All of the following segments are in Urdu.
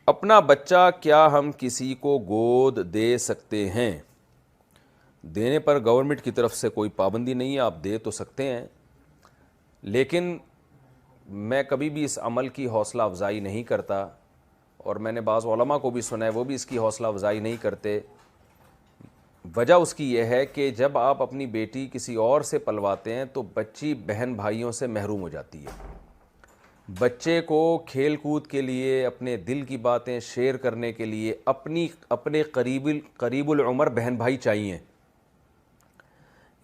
اپنا بچہ کیا ہم کسی کو گود دے سکتے ہیں؟ دینے پر گورنمنٹ کی طرف سے کوئی پابندی نہیں ہے، آپ دے تو سکتے ہیں، لیکن میں کبھی بھی اس عمل کی حوصلہ افزائی نہیں کرتا، اور میں نے بعض علماء کو بھی سنا ہے وہ بھی اس کی حوصلہ افزائی نہیں کرتے۔ وجہ اس کی یہ ہے کہ جب آپ اپنی بیٹی کسی اور سے پلواتے ہیں تو بچی بہن بھائیوں سے محروم ہو جاتی ہے۔ بچے کو کھیل کود کے لیے، اپنے دل کی باتیں شیئر کرنے کے لیے اپنے قریب العمر بہن بھائی چاہیے۔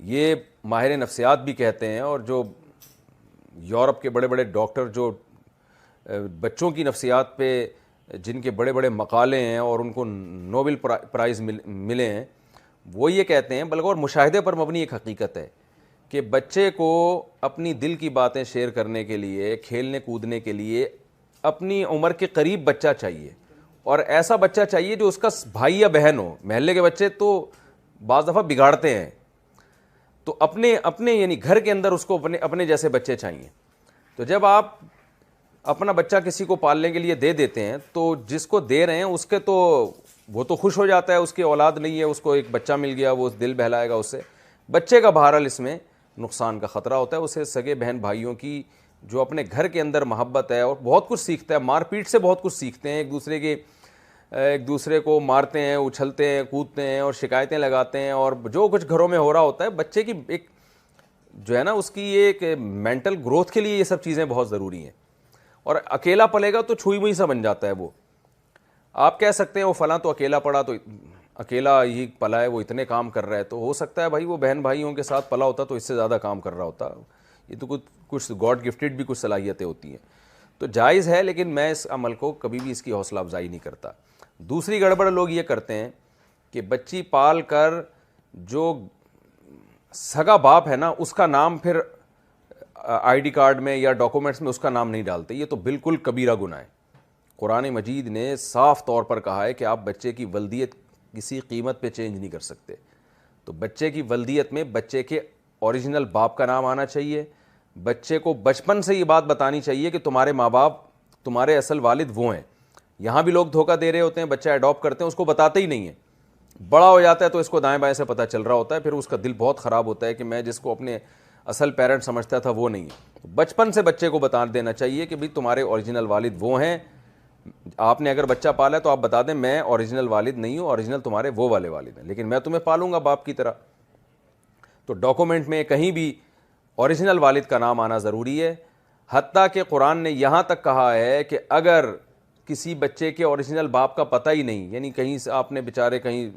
یہ ماہر نفسیات بھی کہتے ہیں، اور جو یورپ کے بڑے بڑے ڈاکٹر جو بچوں کی نفسیات پہ جن کے بڑے بڑے مقالے ہیں اور ان کو نوبل پرائز ملے ہیں، وہ یہ کہتے ہیں، بلکہ اور مشاہدے پر مبنی ایک حقیقت ہے، کہ بچے کو اپنی دل کی باتیں شیئر کرنے کے لیے، کھیلنے کودنے کے لیے اپنی عمر کے قریب بچہ چاہیے، اور ایسا بچہ چاہیے جو اس کا بھائی یا بہن ہو۔ محلے کے بچے تو بعض دفعہ بگاڑتے ہیں، تو اپنے یعنی گھر کے اندر اس کو اپنے جیسے بچے چاہیے۔ تو جب آپ اپنا بچہ کسی کو پالنے کے لیے دے دیتے ہیں تو جس کو دے رہے ہیں اس کے تو وہ تو خوش ہو جاتا ہے، اس کی اولاد نہیں ہے، اس کو ایک بچہ مل گیا، وہ دل بہلائے گا اس سے۔ بچے کا بہرحال اس میں نقصان کا خطرہ ہوتا ہے، اسے سگے بہن بھائیوں کی جو اپنے گھر کے اندر محبت ہے، اور بہت کچھ سیکھتا ہے، مار پیٹ سے بہت کچھ سیکھتے ہیں، ایک دوسرے کو مارتے ہیں، اچھلتے ہیں، کودتے ہیں اور شکایتیں لگاتے ہیں، اور جو کچھ گھروں میں ہو رہا ہوتا ہے، بچے کی ایک جو ہے نا اس کی ایک مینٹل گروتھ کے لیے یہ سب چیزیں بہت ضروری ہیں۔ اور اکیلا پلے گا تو چھوئی موئی سا بن جاتا ہے وہ۔ آپ کہہ سکتے ہیں وہ فلاں تو اکیلا پڑا، تو اکیلا ہی پلا ہے، وہ اتنے کام کر رہا ہے، تو ہو سکتا ہے بھائی وہ بہن بھائیوں کے ساتھ پلا ہوتا تو اس سے زیادہ کام کر رہا ہوتا۔ یہ تو کچھ گاڈ گفٹڈ بھی کچھ صلاحیتیں ہوتی ہیں، تو جائز ہے، لیکن میں اس عمل کو کبھی بھی اس کی حوصلہ افزائی نہیں کرتا۔ دوسری گڑبڑ لوگ یہ کرتے ہیں کہ بچی پال کر جو سگا باپ ہے نا اس کا نام پھر آئی ڈی کارڈ میں یا ڈاکومنٹس میں اس کا نام نہیں ڈالتے۔ یہ تو بالکل کبیرہ گناہ ہے۔ قرآن مجید نے صاف طور پر کہا ہے کہ آپ بچے کی ولدیت کسی قیمت پہ چینج نہیں کر سکتے۔ تو بچے کی ولدیت میں بچے کے اوریجنل باپ کا نام آنا چاہیے۔ بچے کو بچپن سے یہ بات بتانی چاہیے کہ تمہارے ماں باپ تمہارے اصل والد وہ ہیں۔ یہاں بھی لوگ دھوکہ دے رہے ہوتے ہیں، بچہ اڈاپٹ کرتے ہیں، اس کو بتاتے ہی نہیں ہیں، بڑا ہو جاتا ہے تو اس کو دائیں بائیں سے پتہ چل رہا ہوتا ہے، پھر اس کا دل بہت خراب ہوتا ہے کہ میں جس کو اپنے اصل پیرنٹ سمجھتا تھا وہ نہیں ہے۔ بچپن سے بچے کو بتا دینا چاہیے کہ بھئی تمہارے اوریجنل والد وہ ہیں۔ آپ نے اگر بچہ پالا ہے تو آپ بتا دیں میں اوریجنل والد نہیں ہوں، اوریجنل تمہارے وہ والے والد ہیں، لیکن میں تمہیں پالوں گا باپ کی طرح۔ تو ڈاکومنٹ میں کہیں بھی اوریجنل والد کا نام آنا ضروری ہے، حتیٰ کہ قرآن نے یہاں تک کہا ہے کہ اگر کسی بچے کے اوریجنل باپ کا پتہ ہی نہیں، یعنی کہیں سے آپ نے بیچارے کہیں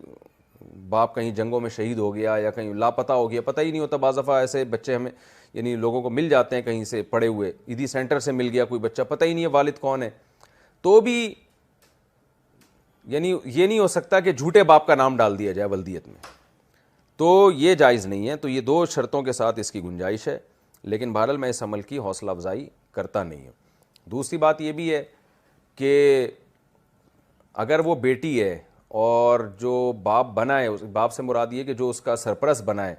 باپ کہیں جنگوں میں شہید ہو گیا یا کہیں لاپتہ ہو گیا، پتہ ہی نہیں ہوتا، بعض دفعہ ایسے بچے ہمیں یعنی لوگوں کو مل جاتے ہیں کہیں سے پڑے ہوئے، عیدی سینٹر سے مل گیا کوئی بچہ، پتہ ہی نہیں ہے والد کون ہے، تو بھی یعنی یہ نہیں ہو سکتا کہ جھوٹے باپ کا نام ڈال دیا جائے ولدیت میں، تو یہ جائز نہیں ہے۔ تو یہ دو شرطوں کے ساتھ اس کی گنجائش ہے، لیکن بہرحال میں اس عمل کی حوصلہ افزائی کرتا نہیں ہوں۔ دوسری بات یہ بھی ہے کہ اگر وہ بیٹی ہے اور جو باپ بنا ہے، باپ سے مراد یہ کہ جو اس کا سرپرست بنا ہے،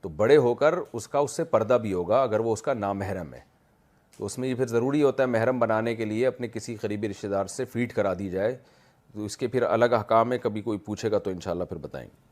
تو بڑے ہو کر اس سے پردہ بھی ہوگا اگر وہ اس کا نامحرم ہے، تو اس میں یہ پھر ضروری ہوتا ہے محرم بنانے کے لیے اپنے کسی قریبی رشتہ دار سے فیڈ کرا دی جائے، تو اس کے پھر الگ احکام ہے، کبھی کوئی پوچھے گا تو انشاءاللہ پھر بتائیں گے۔